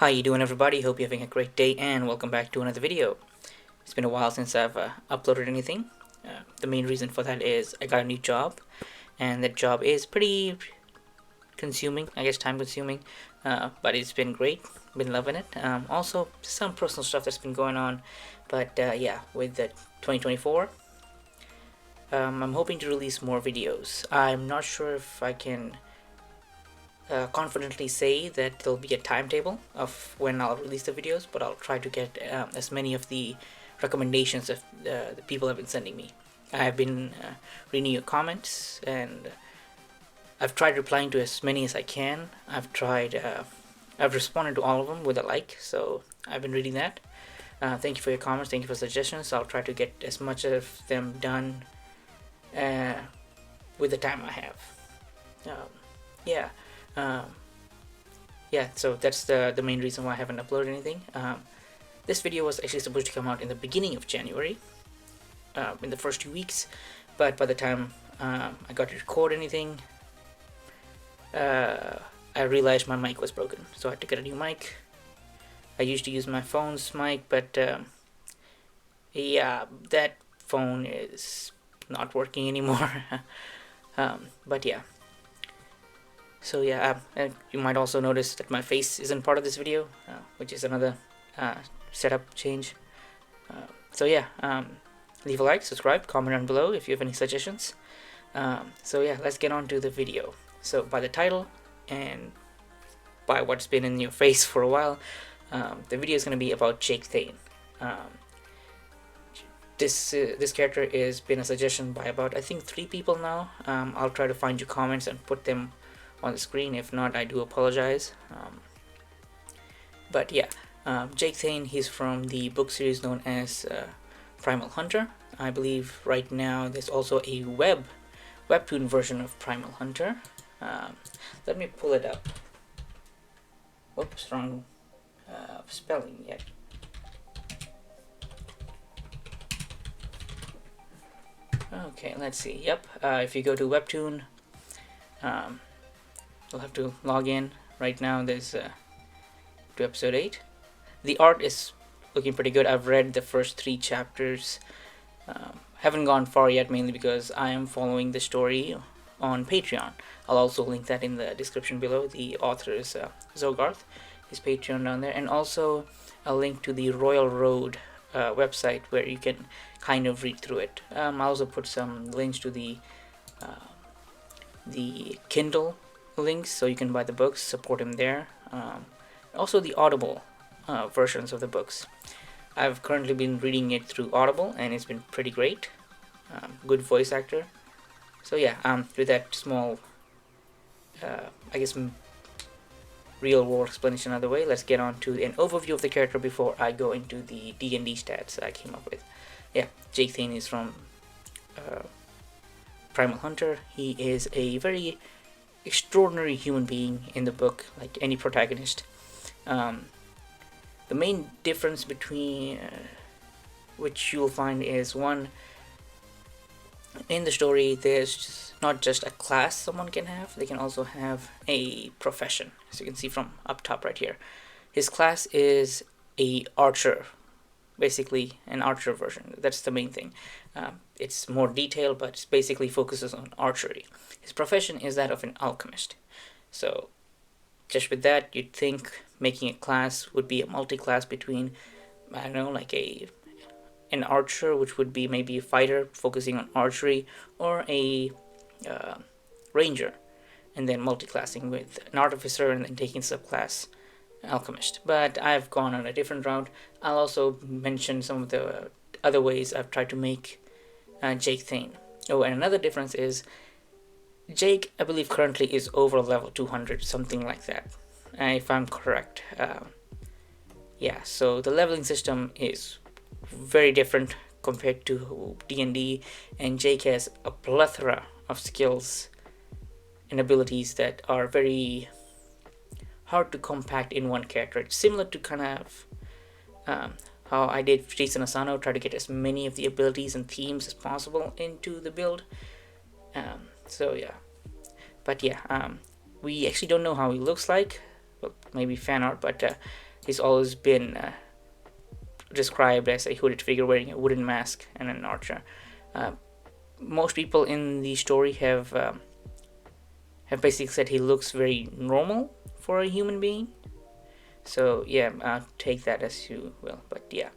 How you doing, everybody? Hope you're having a great day and welcome back to another video. It's been a while since I've uploaded anything. The main reason for that is I got a new job, and that job is pretty consuming, I guess time consuming, but it's been great, been loving it. Also, some personal stuff that's been going on, but yeah, with the 2024, I'm hoping to release more videos. I'm not sure if I can confidently say that there'll be a timetable of when I'll release the videos, but I'll try to get as many of the recommendations of the people have been sending me. I've been reading your comments, and I've tried replying to as many as I can. I've responded to all of them with a like, so I've been reading that. Thank you for your comments, thank you for suggestions. I'll try to get as much of them done uh, with the time I have. Yeah. Um, yeah, so that's the main reason why I haven't uploaded anything. This video was actually supposed to come out in the beginning of January, in the first 2 weeks, but by the time I got to record anything, I realized my mic was broken, so I had to get a new mic. I used to use my phone's mic, but yeah, that phone is not working anymore. But yeah. So yeah, you might also notice that my face isn't part of this video, which is another setup change. So yeah, leave a like, subscribe, comment down below if you have any suggestions. So yeah, let's get on to the video. So by the title and by what's been in your face for a while, the video is going to be about Jake Thayne. This character has been a suggestion by about, I think, 3 people now. I'll try to find your comments and put them on the screen. If not, I do apologize. But yeah, Jake Thayne, he's from the book series known as Primal Hunter. I believe right now there's also a webtoon version of Primal Hunter. Let me pull it up. Oops, wrong spelling yet. Okay, let's see. Yep, if you go to webtoon, you'll have to log in. Right now there's to episode 8. The art is looking pretty good. I've read the first 3 chapters. Haven't gone far yet, mainly because I am following the story on Patreon. I'll also link that in the description below. The author is Zogarth, his Patreon down there, and also a link to the Royal Road website where you can kind of read through it. I'll also put some links to the Kindle links, so you can buy the books, support him there. Also the Audible versions of the books. I've currently been reading it through Audible, and it's been pretty great. Good voice actor. So yeah, with that small, I guess, real world explanation out of the way, let's get on to an overview of the character before I go into the D&D stats I came up with. Yeah, Jake Thayne is from Primal Hunter. He is a very extraordinary human being in the book, like any protagonist. The main difference between which you'll find is, one, in the story there's not just a class someone can have, they can also have a profession, as you can see from up top right here. His class is a archer, basically an archer version. That's the main thing. It's more detailed, but it basically focuses on archery. His profession is that of an alchemist. So just with that, you'd think making a class would be a multi-class between, I don't know, like an archer, which would be maybe a fighter focusing on archery, or a ranger, and then multi-classing with an artificer and then taking subclass alchemist. But I've gone on a different route. I'll also mention some of the other ways I've tried to make Jake Thayne. Oh, and another difference is Jake, I believe, currently is over level 200, something like that, if I'm correct. Yeah, so the leveling system is very different compared to D&D, and Jake has a plethora of skills and abilities that are very hard to compact in one character. It's similar to kind of how I did Jason Asano, try to get as many of the abilities and themes as possible into the build. So yeah, but yeah, we actually don't know how he looks like. Well, maybe fan art, but he's always been described as a hooded figure wearing a wooden mask and an archer. Most people in the story have basically said he looks very normal for a human being. So yeah, take that as you will. But yeah,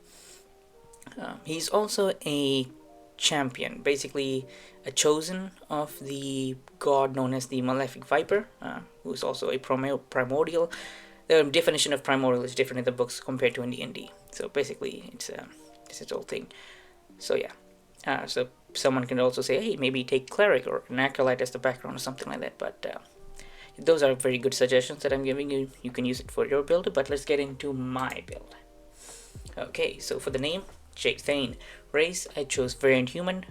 he's also a champion, basically a chosen of the god known as the Malefic Viper, who is also a primordial. The definition of primordial is different in the books compared to in D&D. So basically, it's its whole thing. So yeah, so someone can also say, hey, maybe take cleric or an acolyte as the background or something like that. But those are very good suggestions that I'm giving you. You can use it for your build. But let's get into my build. Okay, so for the name, Jake Thayne. Race, I chose variant human.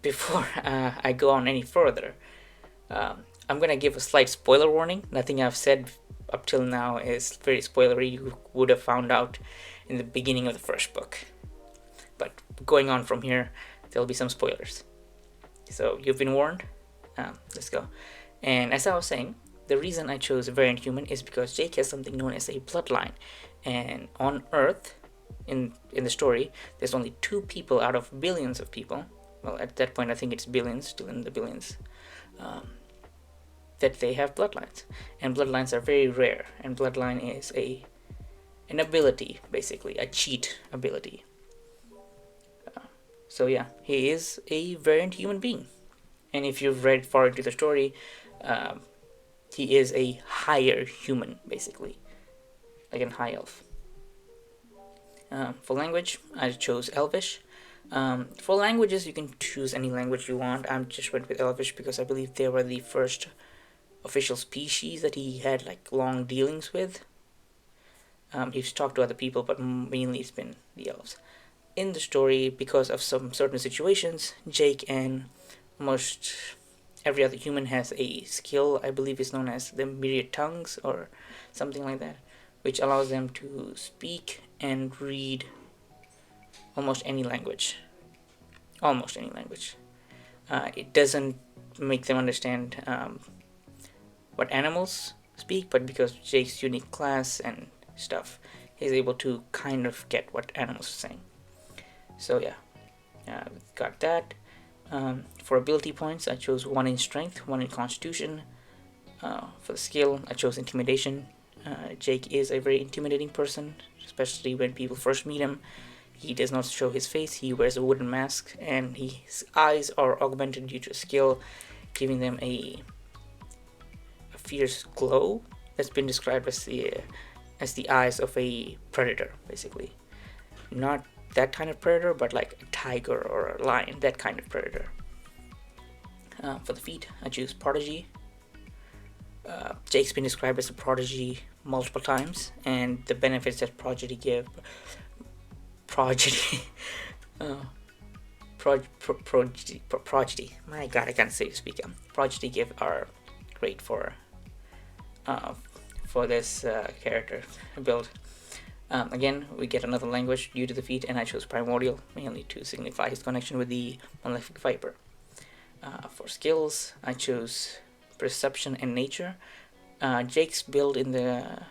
Before I go on any further, I'm gonna give a slight spoiler warning. Nothing I've said up till now is very spoilery. You would have found out in the beginning of the first book. But going on from here, there'll be some spoilers. So you've been warned. Let's go. And as I was saying, the reason I chose a variant human is because Jake has something known as a bloodline. And on Earth, in the story, there's only 2 people out of billions of people. Well, at that point, I think it's billions, still in the billions, that they have bloodlines. And bloodlines are very rare. And bloodline is an ability, basically, a cheat ability. So yeah, he is a variant human being. And if you've read far into the story, he is a higher human, basically, like a high elf. For language, I chose Elvish. For languages, you can choose any language you want. I just went with Elvish because I believe they were the first official species that he had like long dealings with. He's talked to other people, but mainly it's been the elves. In the story, because of some certain situations, Jake and most every other human has a skill, I believe is known as the myriad tongues or something like that, which allows them to speak and read almost any language. It doesn't make them understand what animals speak, but because Jake's unique class and stuff, he's able to kind of get what animals are saying. So yeah, got that. For ability points, I chose 1 in strength, 1 in constitution. For the skill, I chose intimidation. Jake is a very intimidating person, especially when people first meet him. He does not show his face, he wears a wooden mask, and his eyes are augmented due to skill, giving them a fierce glow that's been described as the eyes of a predator, basically. Not that kind of predator, but like a tiger or a lion, that kind of predator. For the feat, I choose Prodigy. Jake's been described as a prodigy multiple times, and the benefits that prodigy give. Prodigy. My God, I can't say speak. Prodigy give are great for this character build. Again, we get another language due to the feat, and I chose Primordial, mainly to signify his connection with the Malefic Viper. For skills, I chose Perception and Nature. Jake's build in the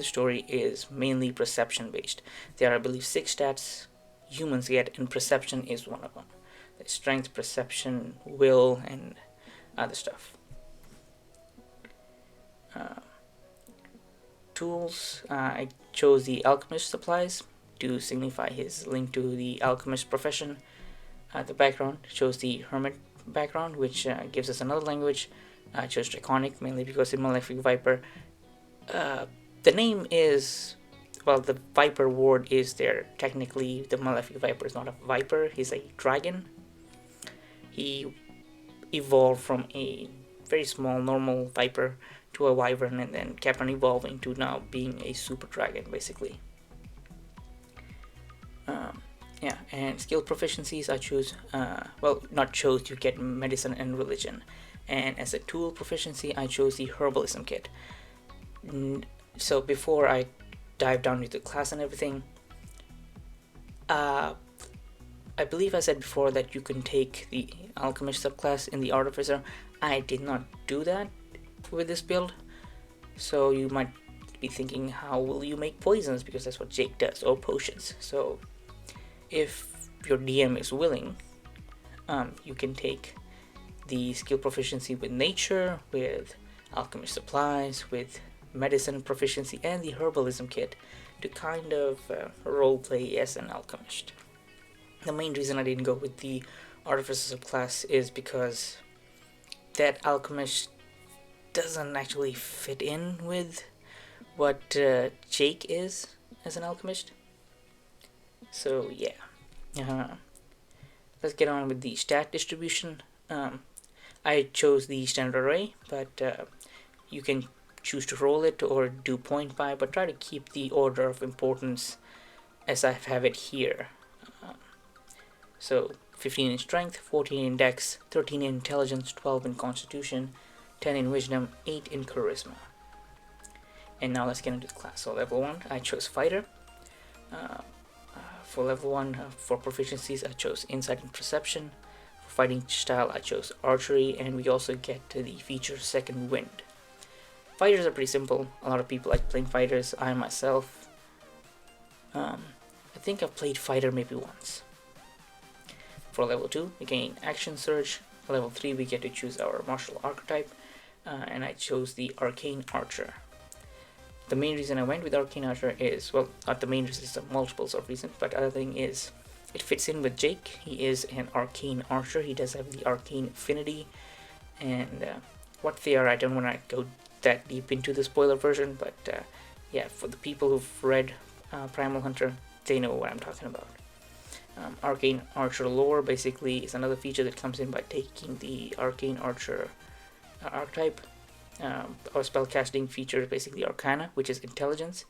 story is mainly perception based. There are, I believe, 6 stats humans get, and perception is one of them. There's strength, perception, will, and other stuff. Tools, I chose the alchemist supplies to signify his link to the alchemist profession. The background chose the hermit background, which gives us another language. I chose Draconic mainly because in Malefic Viper, the name is, well, the Viper ward is there. Technically, the Malefic Viper is not a Viper, he's a dragon. He evolved from a very small normal Viper to a Wyvern and then kept on evolving to now being a super dragon, basically. And skill proficiencies, I choose, you get medicine and religion. And as a tool proficiency, I chose the herbalism kit. So before I dive down into the class and everything, I believe I said before that you can take the alchemist subclass in the artificer. I did not do that with this build, So you might be thinking, how will you make poisons? Because that's what Jake does, or potions. So if your DM is willing, you can take the skill proficiency with nature, with alchemist supplies, with medicine proficiency, and the herbalism kit to kind of roleplay as an alchemist. The main reason I didn't go with the artificer subclass is because that alchemist doesn't actually fit in with what Jake is as an alchemist. So yeah, let's get on with the stat distribution. I chose the standard array, but you can choose to roll it or do point by, but try to keep the order of importance as I have it here. So 15 in strength, 14 in dex, 13 in intelligence, 12 in constitution, 10 in wisdom, 8 in charisma. And now let's get into the class. So level 1, I chose fighter. For level 1, for proficiencies, I chose insight and perception. For fighting style, I chose archery, and we also get to the feature second wind. Fighters are pretty simple. A lot of people like playing fighters. I myself, I think I've played fighter maybe once. For level 2, we gain action surge. For level 3, we get to choose our martial archetype, and I chose the arcane archer. The main reason I went with arcane archer is, well, not the main reason, it's multiples of reasons, but other thing is it fits in with Jake. He is an arcane archer. He does have the arcane affinity, and what they are, I don't want to go that deep into the spoiler version, but yeah, for the people who've read Primal Hunter, they know what I'm talking about. Arcane Archer lore basically is another feature that comes in by taking the Arcane Archer archetype. Our spellcasting feature is basically Arcana, which is intelligence,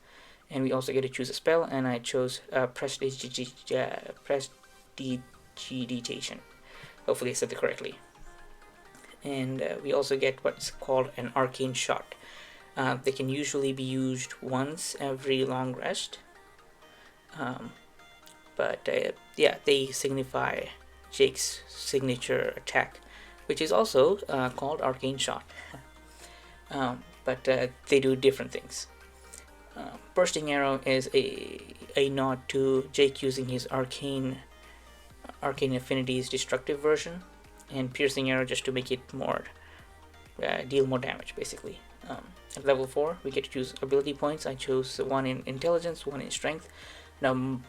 and we also get to choose a spell, and I chose Prestidigitation. Hopefully I said it correctly. And we also get what's called an Arcane Shot. They can usually be used once every long rest. But yeah, they signify Jake's signature attack, which is also called Arcane Shot. But they do different things. Bursting Arrow is a nod to Jake using his arcane affinities destructive version, and Piercing Arrow just to make it more deal more damage basically. At level 4, we get to choose ability points. I chose one in intelligence, one in strength. Now,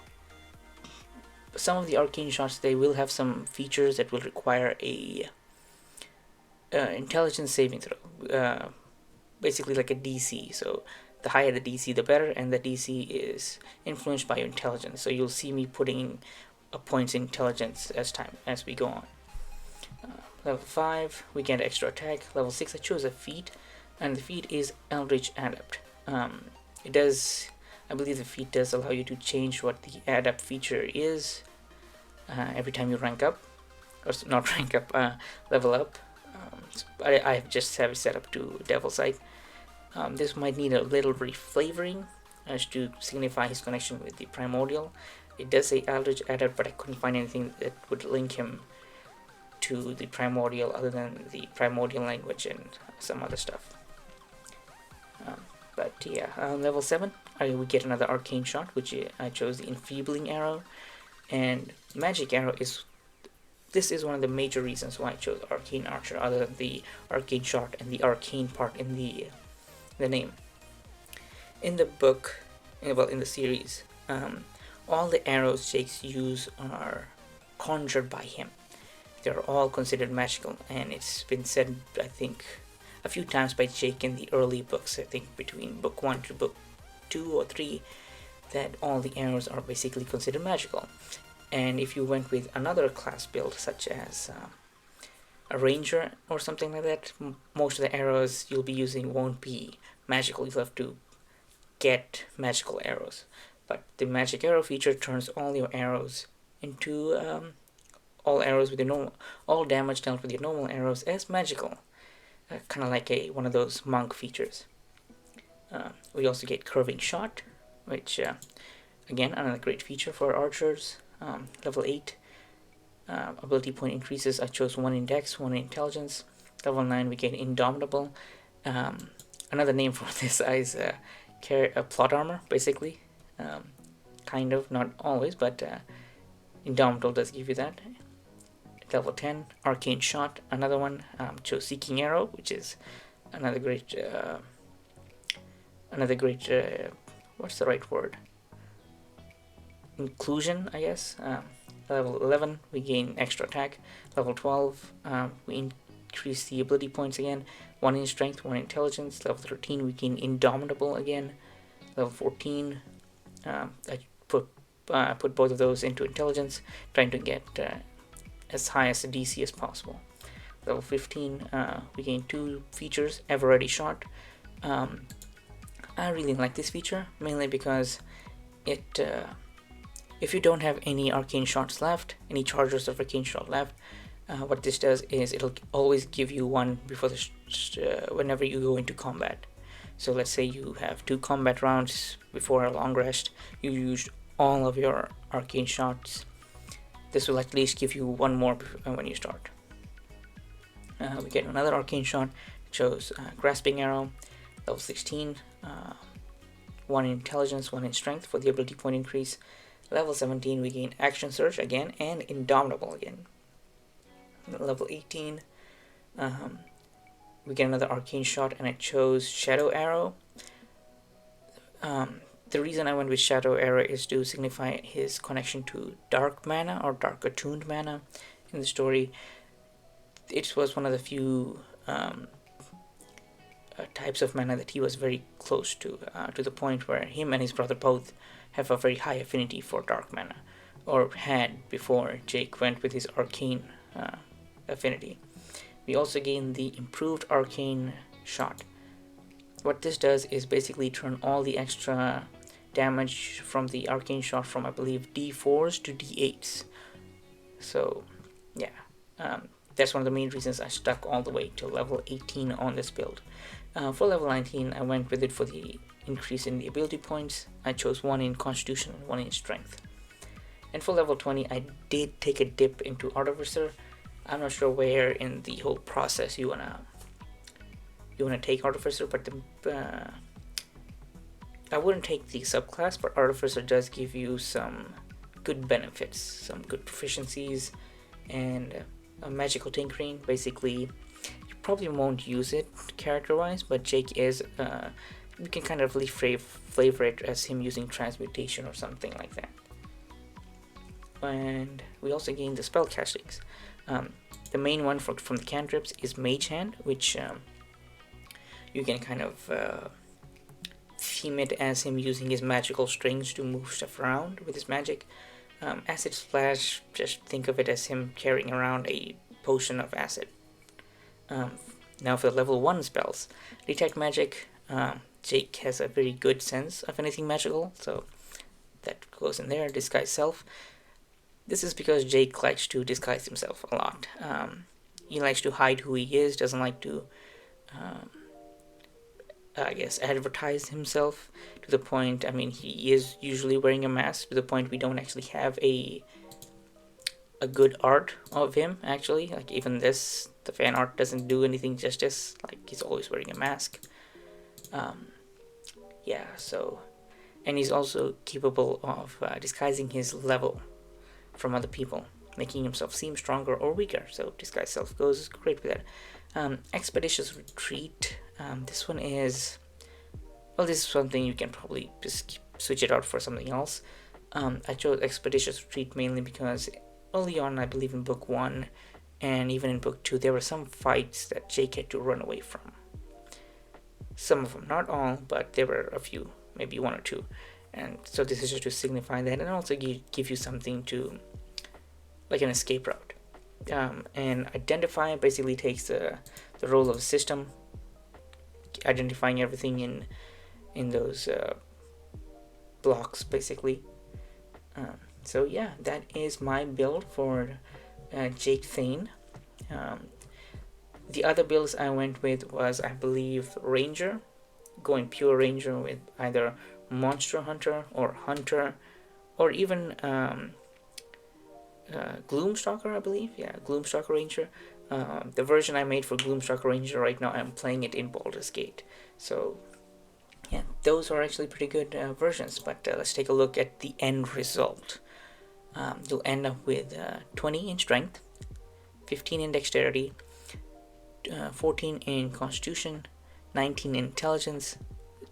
some of the arcane shots, they will have some features that will require a intelligence saving throw, basically like a DC. So the higher the DC, the better, and the DC is influenced by your intelligence. So you'll see me putting points in intelligence as we go on. Level 5, we get extra attack. Level 6, I chose a feat, and the feat is Eldritch Adept. It does, I believe the feat does allow you to change what the adept feature is every time you rank up, or not rank up, level up. I just have it set up to Devil Sight. This might need a little reflavoring as to signify his connection with the Primordial. It does say Eldritch Adept, but I couldn't find anything that would link him to the Primordial other than the Primordial language and some other stuff. But yeah, level 7, we get another Arcane Shot, which I chose the Enfeebling Arrow. And Magic Arrow is one of the major reasons why I chose Arcane Archer, other than the Arcane Shot and the arcane part in the name. In the book, well, in the series, all the arrows Jake uses are conjured by him. They're all considered magical, and it's been said, I think, a few times by Jake in the early books, I think between book 1 to book 2 or 3, that all the arrows are basically considered magical. And if you went with another class build, such as a ranger or something like that, most of the arrows you'll be using won't be magical. You'll have to get magical arrows. But the magic arrow feature turns all your arrows into all arrows with your normal, all damage dealt with your normal arrows as magical, kind of like one of those monk features. We also get curving shot, which again, another great feature for archers. Level 8, ability point increases. I chose one in dex, one in intelligence. Level 9, we get indomitable. another name for this is plot armor, basically. Kind of, not always, but Indomitable does give you that. Level 10, Arcane Shot, another one. Chose Seeking Arrow, which is another great, what's the right word? Inclusion, I guess. Level 11, we gain extra attack. Level 12, we increase the ability points again. 1 in strength, 1 in intelligence. Level 13, we gain Indomitable again. Level 14, I put both of those into intelligence, trying to get as high as the DC as possible. Level 15, we gain 2 features, Ever Ready Shot. I really like this feature, mainly because it, if you don't have any arcane shots left, any chargers of arcane shot left, what this does is it'll always give you one before whenever you go into combat. So let's say you have 2 combat rounds before a long rest, you used all of your arcane shots. This will at least give you one more when you start. We get another arcane shot, chose Grasping Arrow, level 16, 1 in intelligence, 1 in strength for the ability point increase. Level 17, we gain Action Surge again and Indomitable again. Level 18, we get another arcane shot, and I chose Shadow Arrow. The reason I went with Shadow Arrow is to signify his connection to dark mana or dark attuned mana in the story. It was one of the few types of mana that he was very close to the point where him and his brother both have a very high affinity for dark mana, or had before Jake went with his arcane affinity. We also gain the improved arcane shot. What this does is basically turn all the extra damage from the arcane shot from, I believe, D4s to D8s. So yeah, that's one of the main reasons I stuck all the way to level 18 on this build. For level 19, I went with it for the increase in the ability points. I chose 1 in Constitution and 1 in Strength. And for level 20, I did take a dip into Artificer. I'm not sure where in the whole process you wanna take Artificer, but I wouldn't take the subclass, but Artificer does give you some good benefits, some good proficiencies, and magical tinkering. Basically, you probably won't use it character-wise, but Jake is, you can kind of flavor it as him using transmutation or something like that. And we also gain the spell castings. The main one from the cantrips is Mage Hand, which you can kind of theme it as him using his magical strings to move stuff around with his magic. Acid Splash, just think of it as him carrying around a potion of acid. Now for the level 1 spells. Detect Magic, Jake has a very good sense of anything magical, so that goes in there. Disguise Self. This is because Jake likes to disguise himself a lot. He likes to hide who he is, doesn't like to, I guess, advertise himself to the point, I mean, he is usually wearing a mask to the point we don't actually have a good art of him, actually. Like, even this, the fan art doesn't do anything justice. Like, he's always wearing a mask. Yeah, so, and he's also capable of disguising his level from other people, making himself seem stronger or weaker, so Disguise Self goes great with that. Expeditious Retreat, this one is, well, this is something you can probably just switch it out for something else. I chose Expeditious Retreat mainly because early on, I believe in book 1 and even in book 2, there were some fights that Jake had to run away from. Some of them, not all, but there were a few, maybe 1 or 2. And so this is just to signify that, and also give you something to, like an escape route. And Identify basically takes the role of a system, identifying everything in those blocks, basically. So yeah, that is my build for Jake Thayne. The other builds I went with was, I believe, Ranger, going pure Ranger with either Monster Hunter, or even Gloomstalker, I believe. Yeah, Gloomstalker Ranger. The version I made for Gloomstruck Ranger right now, I'm playing it in Baldur's Gate. So yeah, those are actually pretty good versions. But let's take a look at the end result. You'll end up with 20 in strength, 15 in dexterity, 14 in constitution, 19 in intelligence,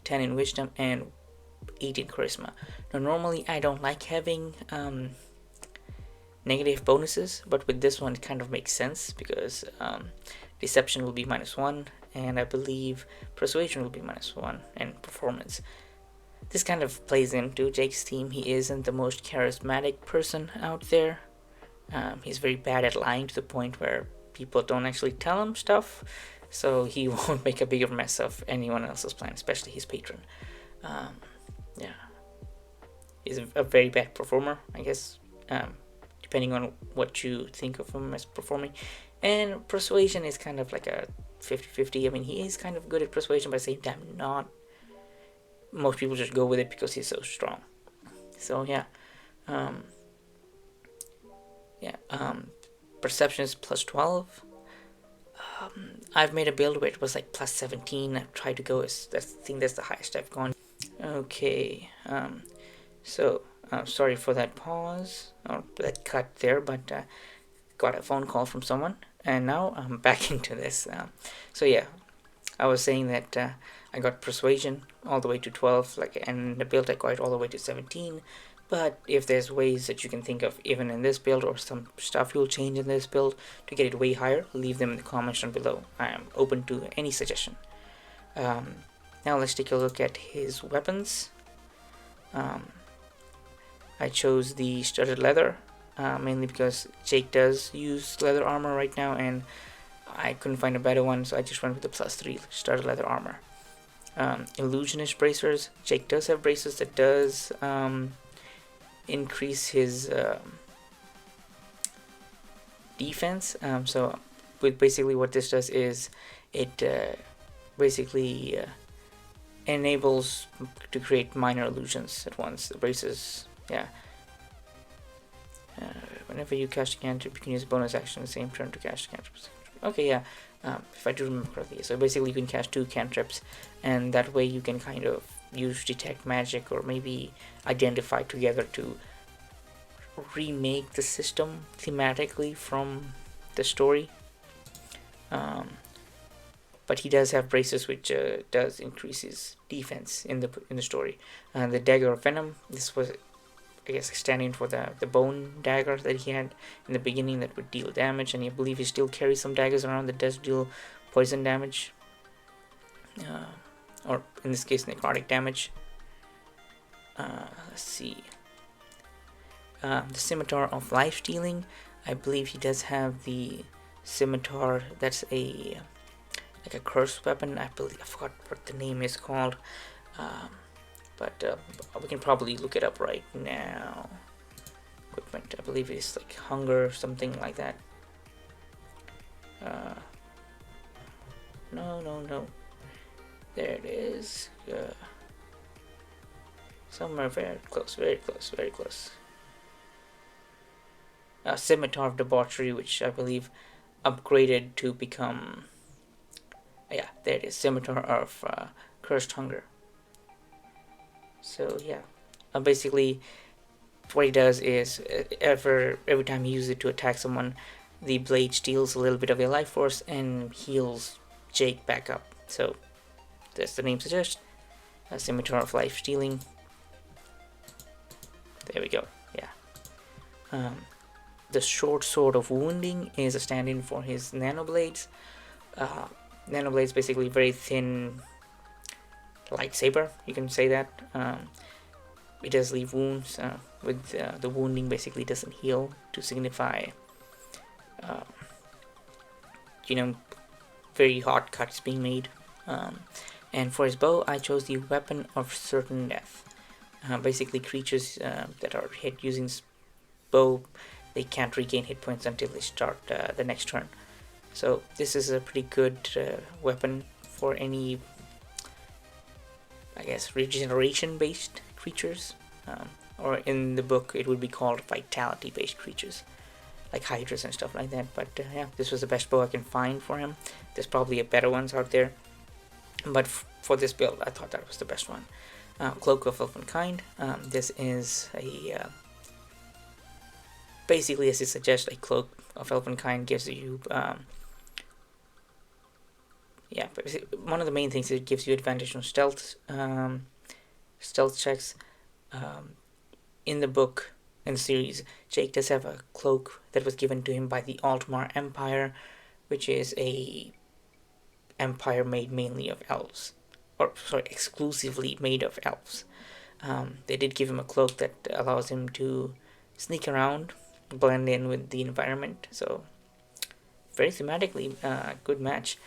10 in wisdom, and 8 in charisma. Now normally I don't like having negative bonuses, but with this one it kind of makes sense because deception will be -1, and I believe persuasion will be -1, and performance. This kind of plays into Jake's theme. He isn't the most charismatic person out there. He's very bad at lying to the point where people don't actually tell him stuff, so he won't make a bigger mess of anyone else's plan, especially his patron. Yeah, he's a very bad performer, I guess, depending on what you think of him as performing. And persuasion is kind of like a 50-50. I mean, he is kind of good at persuasion, but at the same time not. Most people just go with it because he's so strong. So yeah, perception is +12. I've made a build where it was like +17. I've tried to go I think that's the highest I've gone. Okay, so sorry for that pause or that cut there, but got a phone call from someone, and now I'm back into this. So yeah, I was saying that I got persuasion all the way to 12, and the build I got all the way to 17. But if there's ways that you can think of, even in this build, or some stuff you'll change in this build to get it way higher, leave them in the comments down below. I am open to any suggestion. Now let's take a look at his weapons. I chose the studded leather, mainly because Jake does use leather armor right now, and I couldn't find a better one, so I just went with the +3 studded leather armor. Illusionist bracers. Jake does have braces that does increase his defense. So with basically what this does is it basically enables to create minor illusions at once. The braces, yeah. Whenever you cast a cantrip, you can use a bonus action the same turn to cast a cantrip. Okay, yeah. If I do remember correctly, so basically you can cast 2 cantrips, and that way you can kind of use detect magic or maybe identify together to remake the system thematically from the story. But he does have braces, which does increase his defense in the story. The dagger of venom. This was, I guess, standing for the bone dagger that he had in the beginning that would deal damage, and I believe he still carries some daggers around that does deal poison damage, or in this case necrotic damage. Let's see. The scimitar of life stealing. I believe he does have the scimitar that's like a cursed weapon. I forgot what the name is called. But we can probably look it up right now. Equipment, I believe it's like hunger or something like that. No. There it is. Somewhere very close. Scimitar of Debauchery, which I believe upgraded to become... yeah, there it is. Scimitar of Cursed Hunger. So yeah, basically what he does is every time you use it to attack someone, the blade steals a little bit of their life force and heals Jake back up. So that's the name suggests. A scimitar of life stealing. There we go. Yeah. The short sword of wounding is a stand-in for his nanoblades. Nanoblades basically very thin lightsaber, you can say that. It does leave wounds. With the wounding basically doesn't heal to signify very hot cuts being made. And for his bow, I chose the weapon of certain death. Basically creatures that are hit using bow, they can't regain hit points until they start the next turn. So this is a pretty good weapon for any, I guess, regeneration based creatures, or in the book it would be called vitality based creatures. like hydras and stuff like that. But yeah, this was the best bow I can find for him. There's probably better ones out there, but for this build, I thought that was the best one. Cloak of Elvenkind. This is a basically, as it suggests, a Cloak of Elvenkind gives you yeah, one of the main things is it gives you advantage on stealth checks. In the book, in the series, Jake does have a cloak that was given to him by the Altmar Empire, which is a empire made mainly of elves, or sorry, exclusively made of elves. They did give him a cloak that allows him to sneak around, blend in with the environment. So very thematically good match.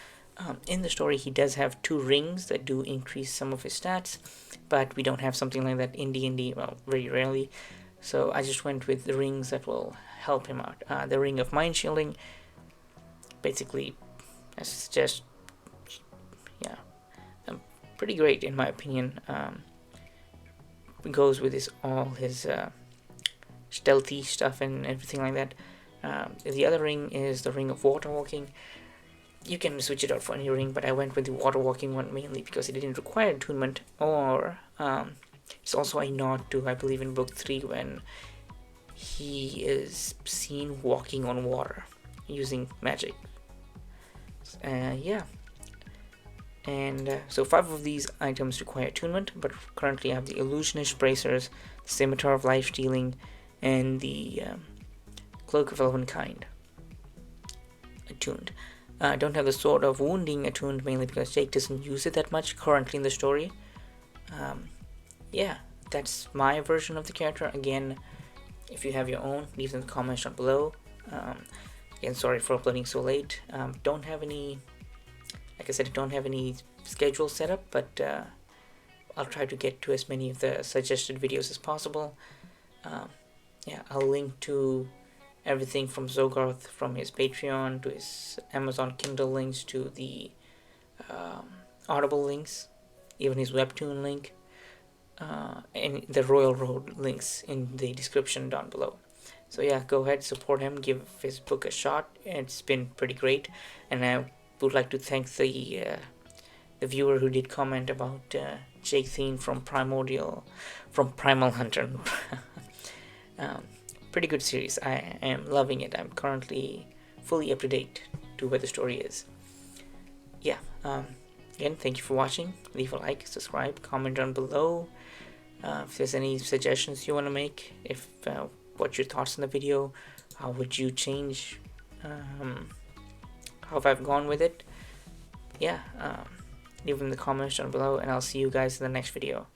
In the story, he does have 2 rings that do increase some of his stats, but we don't have something like that in D&D, well, very rarely. So I just went with the rings that will help him out. The Ring of Mind Shielding, basically, it's just, yeah, pretty great in my opinion. It goes with all his stealthy stuff and everything like that. The other ring is the Ring of Water Walking. You can switch it out for any ring, but I went with the water walking one mainly because it didn't require attunement, or it's also a nod to, I believe, in book 3 when he is seen walking on water using magic. Yeah. And so 5 of these items require attunement, but currently I have the Illusionist Bracers, the Scimitar of Life Stealing, and the Cloak of Elvenkind attuned. I don't have the Sword of Wounding attuned, mainly because Jake doesn't use it that much currently in the story. Yeah, that's my version of the character. Again, if you have your own, leave them in the comments down below. Again, sorry for uploading so late. Don't have any, like I said, I don't have any schedule set up, but I'll try to get to as many of the suggested videos as possible. Yeah, I'll link to everything from Zogarth, from his Patreon to his Amazon Kindle links to the Audible links, even his Webtoon link, and the Royal Road links in the description down below. So yeah, go ahead, support him, give his book a shot. It's been pretty great, and I would like to thank the viewer who did comment about Jake Thayne from Primal Hunter. Pretty good series. I am loving it. I'm currently fully up to date to where the story is. Yeah. Again, thank you for watching. Leave a like, subscribe, comment down below. If there's any suggestions you want to make, if what's your thoughts on the video, how would you change, how have I gone with it? Yeah. Leave them in the comments down below, and I'll see you guys in the next video.